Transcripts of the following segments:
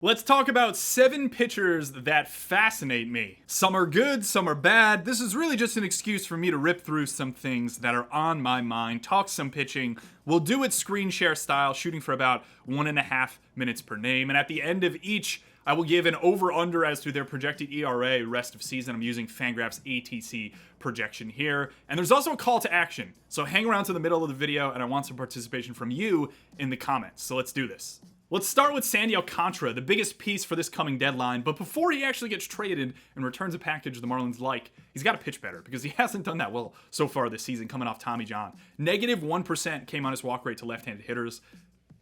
Let's talk about 7 pitchers that fascinate me. Some are good, some are bad. This is really just an excuse for me to rip through some things that are on my mind, talk some pitching. We'll do it screen share style, shooting for about 1.5 minutes per name. And at the end of each, I will give an over-under as to their projected ERA rest of season. I'm using Fangraphs ATC projection here. And there's also a call to action. So hang around to the middle of the video, and I want some participation from you in the comments. So let's do this. Let's start with Sandy Alcantara, the biggest piece for this coming deadline. But before he actually gets traded and returns a package the Marlins like, he's got to pitch better because he hasn't done that well so far this season coming off Tommy John. -1% came on his walk rate to left-handed hitters.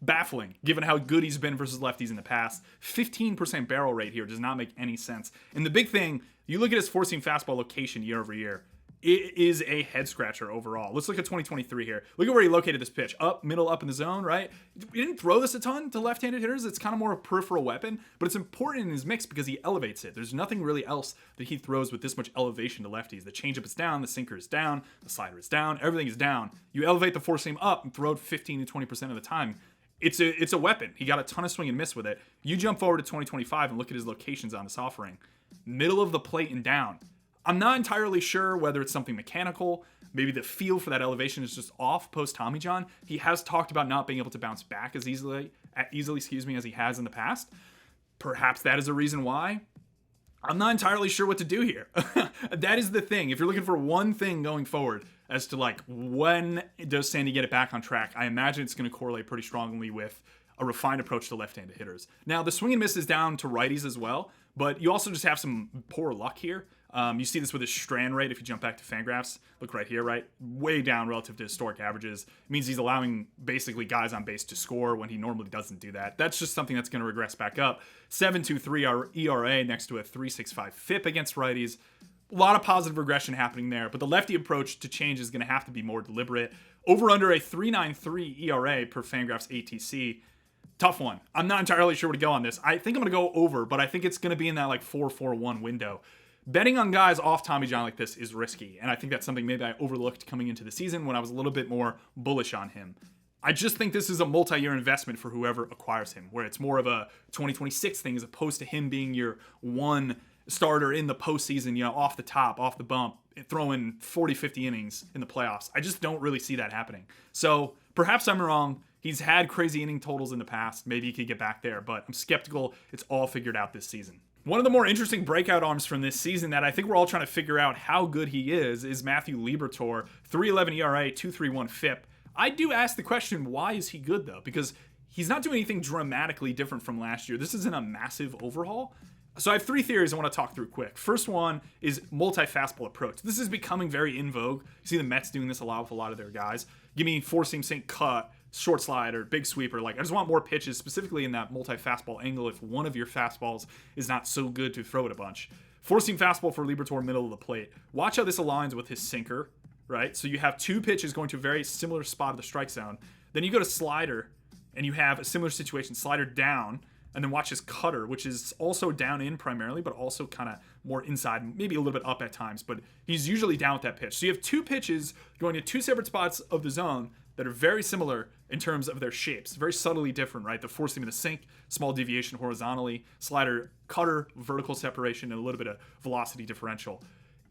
Baffling, given how good he's been versus lefties in the past. 15% barrel rate here does not make any sense. And the big thing, you look at his four-seam fastball location year over year. It is a head scratcher overall. Let's look at 2023 here. Look at where he located this pitch. Up, middle, up in the zone, right? He didn't throw this a ton to left-handed hitters. It's kind of more a peripheral weapon, but it's important in his mix because he elevates it. There's nothing really else that he throws with this much elevation to lefties. The changeup is down, the sinker is down, the slider is down, everything is down. You elevate the four-seam up and throw it 15 to 20% of the time. It's a weapon. He got a ton of swing and miss with it. You jump forward to 2025 and look at his locations on this offering. Middle of the plate and down. I'm not entirely sure whether it's something mechanical. Maybe the feel for that elevation is just off post Tommy John. He has talked about not being able to bounce back as easily as he has in the past. Perhaps that is a reason why. I'm not entirely sure what to do here. That is the thing. If you're looking for one thing going forward as to like when does Sandy get it back on track, I imagine it's going to correlate pretty strongly with a refined approach to left-handed hitters. Now, the swing and miss is down to righties as well, but you also just have some poor luck here. You see this with his strand rate. If you jump back to Fangraphs, look right here, right? Way down relative to historic averages. It means he's allowing basically guys on base to score when he normally doesn't do that. That's just something that's going to regress back up. 7.23 ERA next to a 3.65 FIP against righties. A lot of positive regression happening there, but the lefty approach to change is going to have to be more deliberate. Over under a 3.93 ERA per Fangraphs ATC. Tough one. I'm not entirely sure where to go on this. I think I'm going to go over, but I think it's going to be in that like 4.41 window. Betting on guys off Tommy John like this is risky, and I think that's something maybe I overlooked coming into the season when I was a little bit more bullish on him. I just think this is a multi-year investment for whoever acquires him, where it's more of a 2026 thing as opposed to him being your one starter in the postseason, you know, off the top, off the bump, throwing 40, 50 innings in the playoffs. I just don't really see that happening. So perhaps I'm wrong. He's had crazy inning totals in the past. Maybe he could get back there, but I'm skeptical it's all figured out this season. One of the more interesting breakout arms from this season that I think we're all trying to figure out how good he is Matthew Liberatore, 3.11 ERA, 2.31 FIP. I do ask the question, why is he good though? Because he's not doing anything dramatically different from last year. This isn't a massive overhaul. So I have 3 theories I want to talk through quick. First one is multi-fastball approach. This is becoming very in vogue. You see the Mets doing this a lot with a lot of their guys. Give me four-seam sink cut, short slider, big sweeper. Like, I just want more pitches, specifically in that multi-fastball angle if one of your fastballs is not so good to throw it a bunch. Four-seam fastball for Liberatore, middle of the plate. Watch how this aligns with his sinker, right? So you have 2 pitches going to a very similar spot of the strike zone. Then you go to slider, and you have a similar situation. Slider down, and then watch his cutter, which is also down in primarily, but also kind of more inside, maybe a little bit up at times, but he's usually down with that pitch. So you have 2 pitches going to 2 separate spots of the zone that are very similar in terms of their shapes, very subtly different, right? The four-seam in the sink, small deviation horizontally, slider, cutter, vertical separation, and a little bit of velocity differential.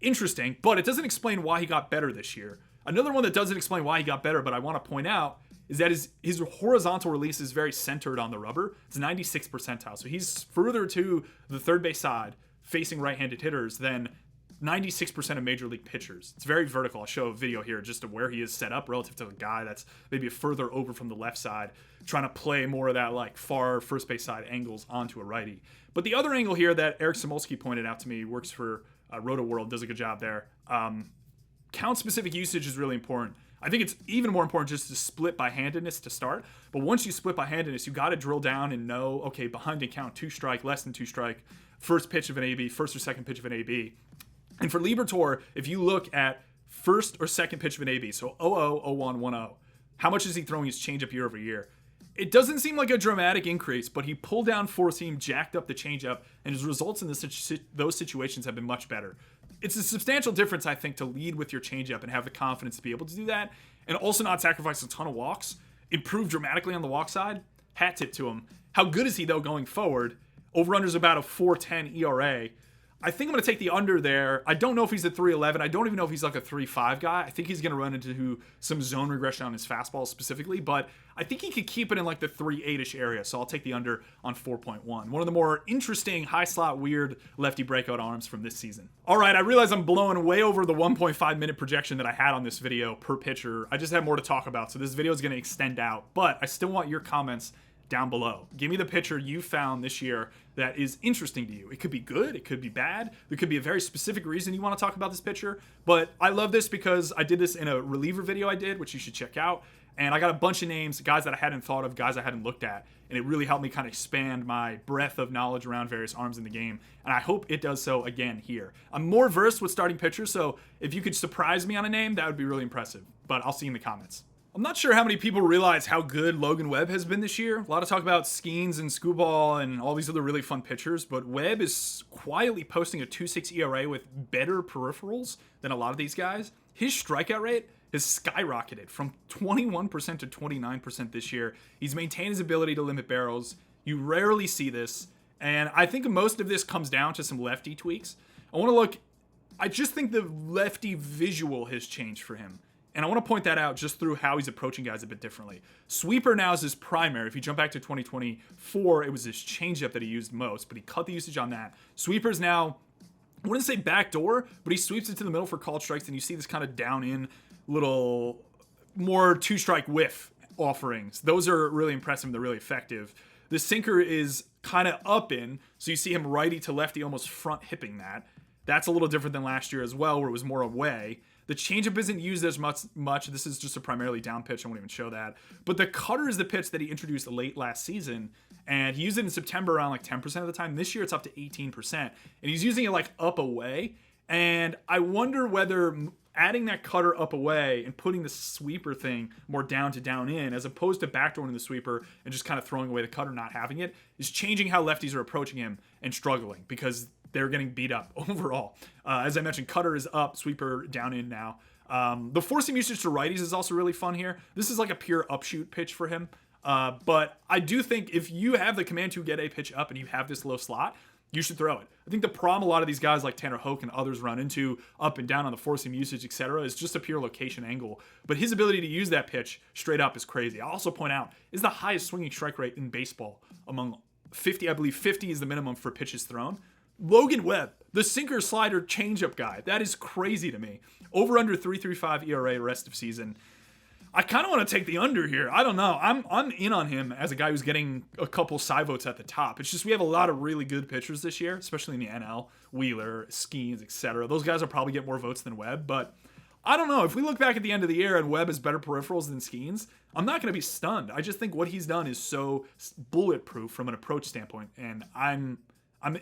Interesting, but it doesn't explain why he got better this year. Another one that doesn't explain why he got better, but I want to point out, is that his horizontal release is very centered on the rubber. It's 96th percentile. So he's further to the third base side facing right-handed hitters than 96% of major league pitchers. It's very vertical. I'll show a video here just of where he is set up relative to a guy that's maybe further over from the left side, trying to play more of that like far first base side angles onto a righty. But the other angle here that Eric Samolsky pointed out to me, works for Roto World, does a good job there. Count-specific usage is really important. I think it's even more important just to split by handedness to start. But once you split by handedness, you got to drill down and know, okay, behind and count 2 strike, less than 2 strike, first pitch of an AB, first or second pitch of an AB. And for Liberatore, if you look at first or second pitch of an AB, so 0-0, 0-1, 1-0, how much is he throwing his changeup year over year? It doesn't seem like a dramatic increase, but he pulled down four-seam, jacked up the changeup, and his results in those situations have been much better. It's a substantial difference, I think, to lead with your changeup and have the confidence to be able to do that, and also not sacrifice a ton of walks. Improve dramatically on the walk side. Hat tip to him. How good is he, though, going forward? Over-under is about a 4.10 ERA. I think I'm going to take the under there. I don't know if he's at 3.11. I don't even know if he's like a 3.5 guy. I think he's going to run into some zone regression on his fastball specifically, but I think he could keep it in like the 3.8-ish area, so I'll take the under on 4.1. One of the more interesting, high-slot, weird lefty breakout arms from this season. All right, I realize I'm blowing way over the 1.5-minute projection that I had on this video per pitcher. I just have more to talk about, so this video is going to extend out, but I still want your comments down below. Give me the pitcher you found this year that is interesting to you. It could be good, it could be bad, there could be a very specific reason you want to talk about this pitcher, but I love this because I did this in a reliever video I did, which you should check out, and I got a bunch of names, guys that I hadn't thought of, guys I hadn't looked at, and it really helped me kind of expand my breadth of knowledge around various arms in the game, and I hope it does so again here. I'm more versed with starting pitchers, so if you could surprise me on a name, that would be really impressive, but I'll see you in the comments. I'm not sure how many people realize how good Logan Webb has been this year. A lot of talk about Skeens and Scooball and all these other really fun pitchers, but Webb is quietly posting a 2.6 ERA with better peripherals than a lot of these guys. His strikeout rate has skyrocketed from 21% to 29% this year. He's maintained his ability to limit barrels. You rarely see this, and I think most of this comes down to some lefty tweaks. I just think the lefty visual has changed for him. And I want to point that out just through how he's approaching guys a bit differently. Sweeper now is his primary. If you jump back to 2024, it was his changeup that he used most, but he cut the usage on that. Sweeper's now, I wouldn't say backdoor, but he sweeps it to the middle for called strikes, and you see this kind of down in little more two-strike whiff offerings. Those are really impressive. They're really effective. The sinker is kind of up in, so you see him righty to lefty, almost front hipping that. That's a little different than last year as well, where it was more away. The changeup isn't used as much. This is just a primarily down pitch. I won't even show that. But the cutter is the pitch that he introduced late last season, and he used it in September around like 10% of the time. This year it's up to 18%, and he's using it like up away. And I wonder whether adding that cutter up away and putting the sweeper thing more down to down in, as opposed to backdooring the sweeper and just kind of throwing away the cutter, not having it, is changing how lefties are approaching him and struggling because they're getting beat up overall. As I mentioned, cutter is up, sweeper down in now. The four-seam usage to righties is also really fun here. This is like a pure upshoot pitch for him. But I do think if you have the command to get a pitch up and you have this low slot, you should throw it. I think the problem a lot of these guys like Tanner Hoke and others run into up and down on the four-seam usage, etc., is just a pure location angle. But his ability to use that pitch straight up is crazy. I'll also point out, is the highest swinging strike rate in baseball among 50. I believe 50 is the minimum for pitches thrown. Logan Webb, the sinker slider changeup guy. That is crazy to me. Over under 3.35 ERA rest of season. I kind of want to take the under here. I don't know. I'm in on him as a guy who's getting a couple side votes at the top. It's just we have a lot of really good pitchers this year, especially in the NL. Wheeler, Skeens, etc. Those guys will probably get more votes than Webb, but I don't know. If we look back at the end of the year and Webb has better peripherals than Skeens, I'm not going to be stunned. I just think what he's done is so bulletproof from an approach standpoint, and I'm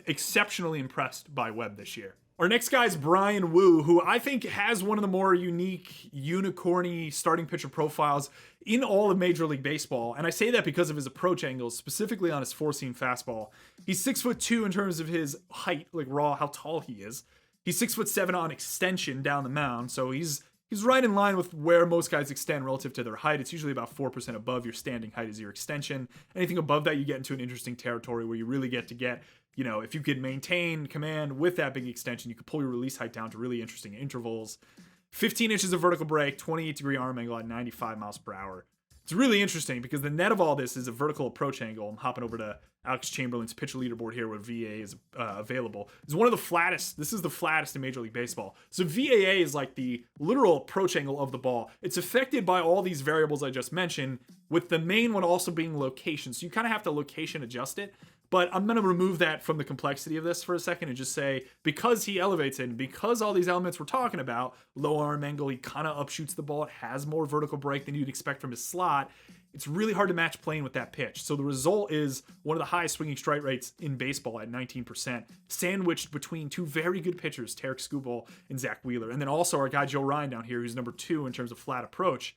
exceptionally impressed by Webb this year. Our next guy is Bryan Woo, who I think has one of the more unique, unicorny starting pitcher profiles in all of Major League Baseball. And I say that because of his approach angles, specifically on his four-seam fastball. He's 6'2" in terms of his height, like raw, how tall he is. He's 6'7" on extension down the mound, so he's right in line with where most guys extend relative to their height. It's usually about 4% above your standing height is your extension. Anything above that, you get into an interesting territory where you really get, if you could maintain command with that big extension, you could pull your release height down to really interesting intervals. 15 inches of vertical break, 28-degree arm angle at 95 miles per hour. It's really interesting because the net of all this is a vertical approach angle. I'm hopping over to Alex Chamberlain's pitcher leaderboard here where VAA is available. It's one of the flattest. This is the flattest in Major League Baseball. So VAA is like the literal approach angle of the ball. It's affected by all these variables I just mentioned, with the main one also being location. So you kind of have to location adjust it. But I'm going to remove that from the complexity of this for a second and just say, because he elevates it, and because all these elements we're talking about, low arm angle, he kind of upshoots the ball, it has more vertical break than you'd expect from his slot, it's really hard to match plane with that pitch. So the result is one of the highest swinging strike rates in baseball at 19%, sandwiched between two very good pitchers, Tarek Skubal and Zach Wheeler. And then also our guy Joe Ryan down here, who's number 2 in terms of flat approach.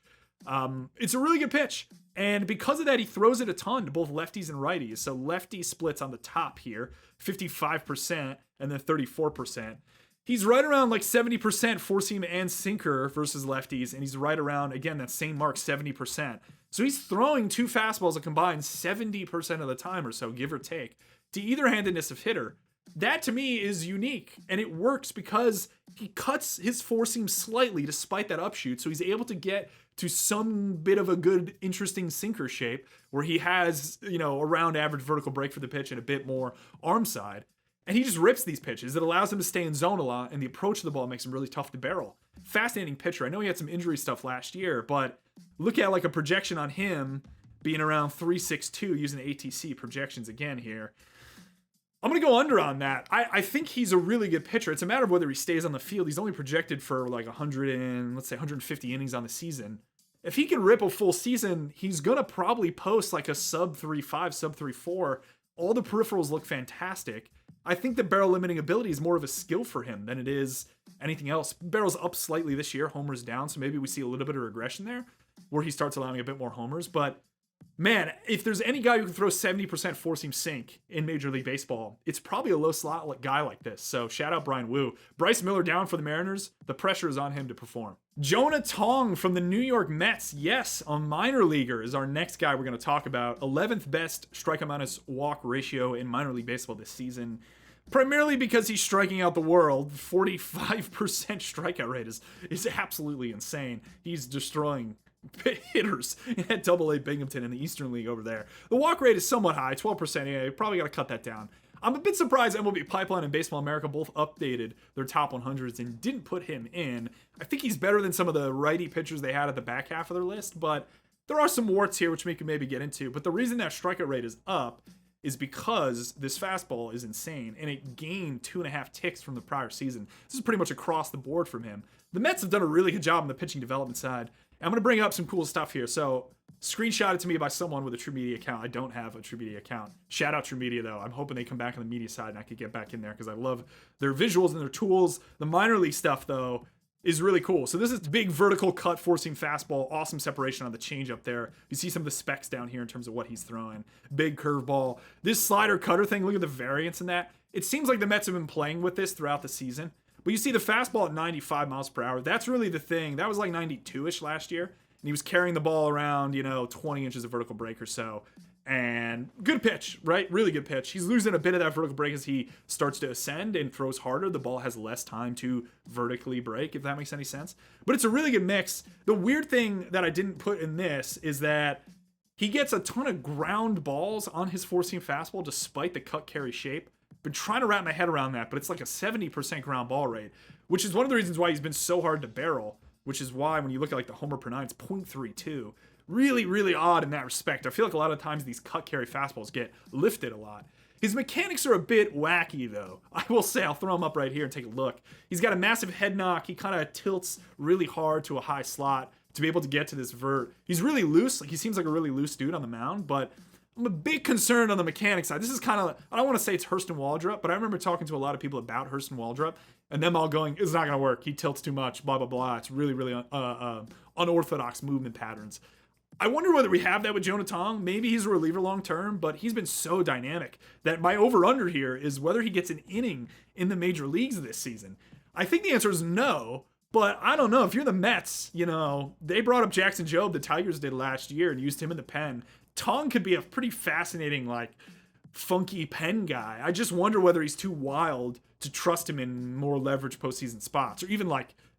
It's a really good pitch. And because of that, he throws it a ton to both lefties and righties. So lefty splits on the top here, 55% and then 34%. He's right around like 70% four-seam and sinker versus lefties. And he's right around, again, that same mark, 70%. So he's throwing two fastballs a combined 70% of the time or so, give or take. to either-handedness of hitter. That to me is unique, and it works because he cuts his four seam slightly despite that upshoot, so he's able to get to some bit of a good, interesting sinker shape where he has, around average vertical break for the pitch and a bit more arm side. And he just rips these pitches. It allows him to stay in zone a lot, and the approach of the ball makes him really tough to barrel. Fascinating pitcher. I know he had some injury stuff last year, but look at like a projection on him being around 3.62 using ATC projections again here. I'm going to go under on that. I think he's a really good pitcher. It's a matter of whether he stays on the field. He's only projected for like 150 innings on the season. If he can rip a full season, he's going to probably post like a sub 3.5, sub 3.4. All the peripherals look fantastic. I think the barrel limiting ability is more of a skill for him than it is anything else. Barrel's up slightly this year, homers down, so maybe we see a little bit of regression there where he starts allowing a bit more homers. But man, if there's any guy who can throw 70% four-seam sink in Major League Baseball, it's probably a low slot guy like this. So shout out Bryan Woo. Bryce Miller down for the Mariners. The pressure is on him to perform. Jonah Tong from the New York Mets. Yes, a minor leaguer is our next guy we're going to talk about. 11th best strikeout minus walk ratio in minor league baseball this season. Primarily because he's striking out the world. 45% strikeout rate is absolutely insane. He's destroying hitters at Double-A Binghamton in the Eastern League over there. The walk rate is somewhat high, 12%. Yeah, you probably got to cut that down. I'm a bit surprised MLB Pipeline and Baseball America both updated their top 100s and didn't put him in. I think he's better than some of the righty pitchers they had at the back half of their list, but there are some warts here which we can maybe get into. But the reason that strikeout rate is up is because this fastball is insane, and it gained 2.5 ticks from the prior season. This is pretty much across the board from him. The Mets have done a really good job on the pitching development side. I'm going to bring up some cool stuff here. So, screenshotted to me by someone with a True Media account. I don't have a True Media account. Shout out True Media, though. I'm hoping they come back on the media side and I could get back in there because I love their visuals and their tools. The minor league stuff, though, is really cool. So this is big vertical cut, four-seam fastball, awesome separation on the changeup there. You see some of the specs down here in terms of what he's throwing. Big curveball. This slider cutter thing, look at the variance in that. It seems like the Mets have been playing with this throughout the season. But you see the fastball at 95 miles per hour. That's really the thing. That was like 92-ish last year. And he was carrying the ball around, 20 inches of vertical break or so. And good pitch, right? Really good pitch. He's losing a bit of that vertical break as he starts to ascend and throws harder. The ball has less time to vertically break, if that makes any sense. But it's a really good mix. The weird thing that I didn't put in this is that he gets a ton of ground balls on his four-seam fastball despite the cut carry shape. Been trying to wrap my head around that, but it's like a 70% ground ball rate, which is one of the reasons why he's been so hard to barrel, which is why when you look at like the homer per nine, it's 0.32. Really, really odd in that respect. I feel like a lot of times these cut carry fastballs get lifted a lot. His mechanics are a bit wacky, though. I will say, I'll throw him up right here and take a look. He's got a massive head knock. He kind of tilts really hard to a high slot to be able to get to this vert. He's really loose. He seems like a really loose dude on the mound, but I'm a bit concerned on the mechanics side. This is kind of, I don't want to say it's Hurston Waldrop, but I remember talking to a lot of people about Hurston Waldrop and them all going, it's not going to work. He tilts too much, blah, blah, blah. It's really, really unorthodox movement patterns. I wonder whether we have that with Jonah Tong. Maybe he's a reliever long term, but he's been so dynamic that my over-under here is whether he gets an inning in the major leagues this season. I think the answer is no, but I don't know. If you're the Mets, they brought up Jackson Jobe, the Tigers did last year, and used him in the pen. Tong could be a pretty fascinating, funky pen guy. I just wonder whether he's too wild to trust him in more leverage postseason spots, or even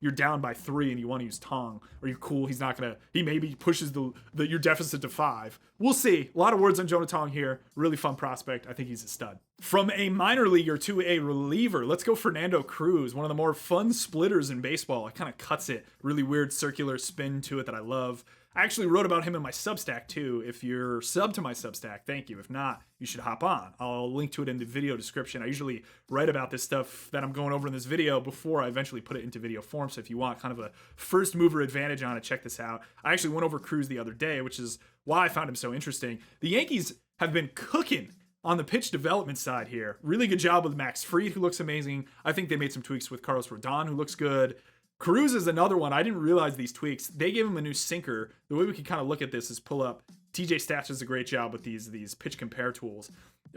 you're down by 3 and you want to use Tong. Are you cool? He's not gonna. He maybe pushes your deficit to 5. We'll see. A lot of words on Jonah Tong here. Really fun prospect. I think he's a stud. From a minor leaguer to a reliever, let's go Fernando Cruz, one of the more fun splitters in baseball. It kind of cuts it. Really weird circular spin to it that I love. I actually wrote about him in my Substack too. If you're sub to my Substack, thank you. If not, you should hop on. I'll link to it in the video description. I usually write about this stuff that I'm going over in this video before I eventually put it into video form. So if you want kind of a first mover advantage on it, check this out. I actually went over Cruz the other day, which is why I found him so interesting. The Yankees have been cooking on the pitch development side here. Really good job with Max Fried, who looks amazing. I think they made some tweaks with Carlos Rodon, who looks good. Cruz is another one. I didn't realize these tweaks. They gave him a new sinker. The way we can kind of look at this is pull up. TJ Stats does a great job with these pitch compare tools.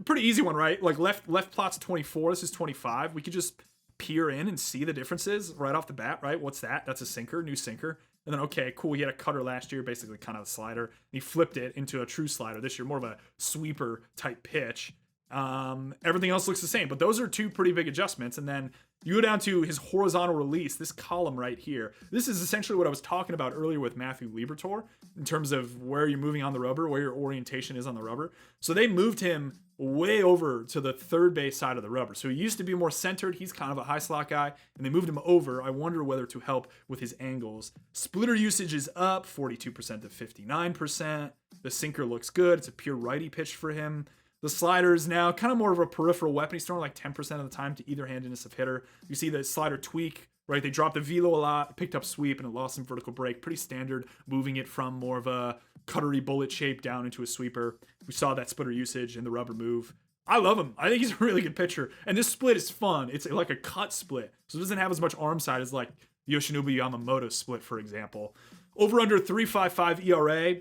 Pretty easy one, right? Like left plot's 24. This is 25. We could just peer in and see the differences right off the bat, right? What's that? That's a sinker, new sinker. And then, okay, cool. He had a cutter last year, basically kind of a slider. And he flipped it into a true slider this year, more of a sweeper type pitch. Everything else looks the same, but those are two pretty big adjustments. And then you go down to his horizontal release, this column right here. This is essentially what I was talking about earlier with Matthew Liberatore in terms of where you're moving on the rubber, where your orientation is on the rubber. So they moved him way over to the third base side of the rubber. So he used to be more centered. He's kind of a high slot guy, and they moved him over. I wonder whether to help with his angles. Splitter usage is up 42% to 59%. The sinker looks good. It's a pure righty pitch for him. The slider is now kind of more of a peripheral weapon. He's throwing like 10% of the time to either handedness of hitter. You see the slider tweak, right? They dropped the velo a lot, picked up sweep, and it lost some vertical break. Pretty standard, moving it from more of a cuttery bullet shape down into a sweeper. We saw that splitter usage and the rubber move. I love him. I think he's a really good pitcher. And this split is fun. It's like a cut split. So it doesn't have as much arm side as like Yoshinobu Yamamoto split, for example. Over under 3.55 ERA.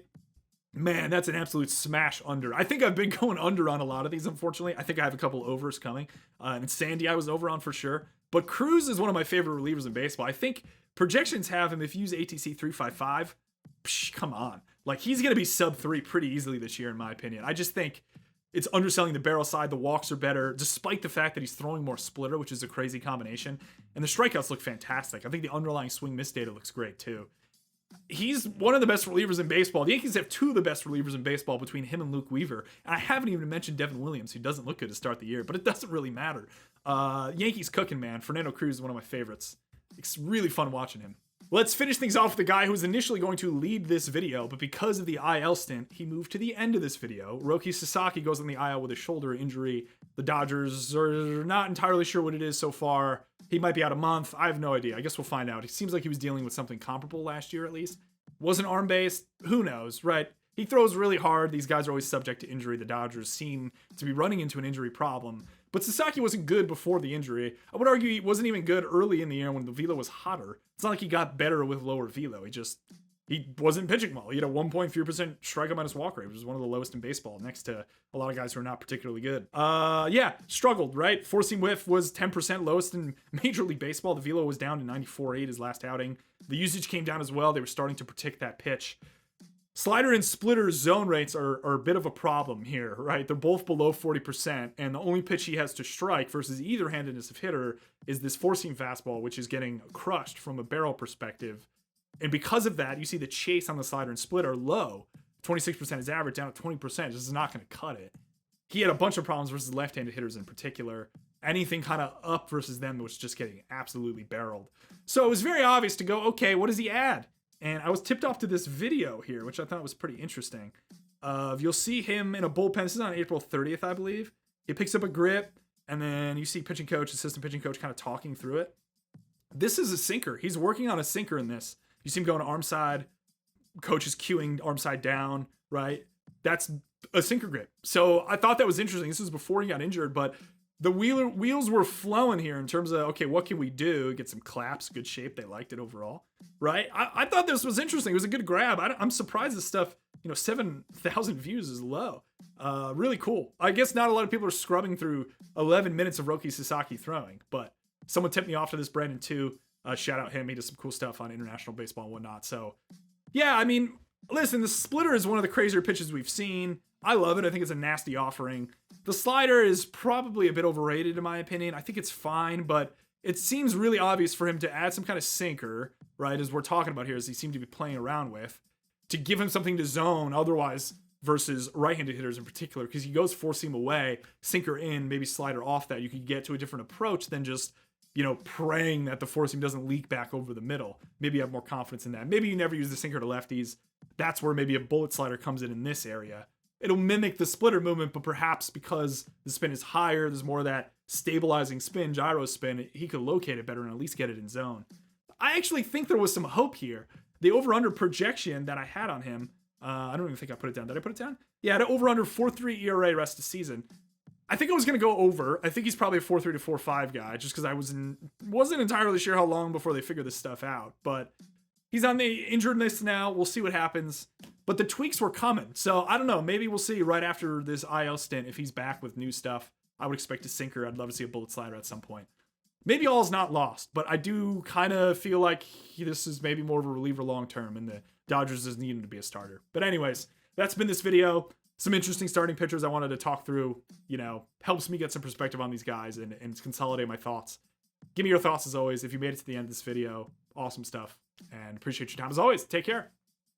Man, that's an absolute smash under. I think I've been going under on a lot of these, unfortunately. I think I have a couple overs coming. And Sandy I was over on for sure. But Cruz is one of my favorite relievers in baseball. I think projections have him, if you use ATC 355, come on. Like, he's going to be sub 3 pretty easily this year, in my opinion. I just think it's underselling the barrel side. The walks are better, despite the fact that he's throwing more splitter, which is a crazy combination. And the strikeouts look fantastic. I think the underlying swing miss data looks great, too. He's one of the best relievers in baseball. The Yankees have two of the best relievers in baseball between him and Luke Weaver. And I haven't even mentioned Devin Williams, who doesn't look good to start the year, but it doesn't really matter. Yankees cooking, man. Fernando Cruz is one of my favorites. It's really fun watching him. Let's finish things off with the guy who was initially going to lead this video, but because of the IL stint, he moved to the end of this video. Roki Sasaki goes on the IL with a shoulder injury. The Dodgers are not entirely sure what it is so far. He might be out a month. I have no idea. I guess we'll find out. It seems like he was dealing with something comparable last year, at least. Wasn't arm-based. Who knows, right? He throws really hard. These guys are always subject to injury. The Dodgers seem to be running into an injury problem. But Sasaki wasn't good before the injury. I would argue he wasn't even good early in the year when the velo was hotter. It's not like he got better with lower velo. He wasn't pitching well. He had a 1.3% strikeout minus walk rate, which is one of the lowest in baseball, next to a lot of guys who are not particularly good. Struggled, right? Four-seam whiff was 10% lowest in Major League Baseball. The velo was down to 94.8 his last outing. The usage came down as well. They were starting to protect that pitch. Slider and splitter zone rates are a bit of a problem here, right? They're both below 40%, and the only pitch he has to strike versus either handedness of hitter is this four-seam fastball, which is getting crushed from a barrel perspective. And because of that, you see the chase on the slider and split are low. 26% is average, down to 20%. This is not going to cut it. He had a bunch of problems versus left-handed hitters in particular. Anything kind of up versus them was just getting absolutely barreled. So it was very obvious to go, okay, what does he add? And I was tipped off to this video here, which I thought was pretty interesting. You'll see him in a bullpen. This is on April 30th, I believe. He picks up a grip, and then you see pitching coach, assistant pitching coach kind of talking through it. This is a sinker. He's working on a sinker in this. You see him going arm side. Coach is cueing arm side down, right? That's a sinker grip. So I thought that was interesting. This was before he got injured, but the wheels were flowing here in terms of, okay, what can we do? Get some claps, good shape. They liked it overall, right? I thought this was interesting. It was a good grab. I'm surprised this stuff, 7,000 views is low. Really cool. I guess not a lot of people are scrubbing through 11 minutes of Roki Sasaki throwing, but someone tipped me off to this, Brandon too. Shout out him. He does some cool stuff on international baseball and whatnot. So, yeah, I mean, listen, the splitter is one of the crazier pitches we've seen. I love it. I think it's a nasty offering. The slider is probably a bit overrated in my opinion. I think it's fine, but it seems really obvious for him to add some kind of sinker, right, as we're talking about here, as he seemed to be playing around with, to give him something to zone otherwise versus right-handed hitters in particular, because he goes four-seam away, sinker in, maybe slider off that. You could get to a different approach than just praying that the four-seam doesn't leak back over the middle. Maybe you have more confidence in that. Maybe you never use the sinker to lefties. That's where maybe a bullet slider comes in this area. It'll mimic the splitter movement, but perhaps because the spin is higher, there's more of that stabilizing spin, gyro spin, he could locate it better and at least get it in zone. I actually think there was some hope here. The over-under projection that I had on him, I don't even think I put it down. Did I put it down? Yeah, the over-under 4.3 ERA rest of season. I think I was going to go over. I think he's probably a 4.3 to 4.5 guy, just because I wasn't entirely sure how long before they figure this stuff out. But he's on the injured list now. We'll see what happens. But the tweaks were coming. So I don't know. Maybe we'll see right after this IL stint if he's back with new stuff. I would expect a sinker. I'd love to see a bullet slider at some point. Maybe all is not lost, but I do kind of feel like this is maybe more of a reliever long term, and the Dodgers just need him to be a starter. But anyways, that's been this video. some interesting starting pitchers I wanted to talk through. You know, helps me get some perspective on these guys and consolidate my thoughts. Give me your thoughts as always. If you made it to the end of this video, awesome stuff. And appreciate your time as always. Take care.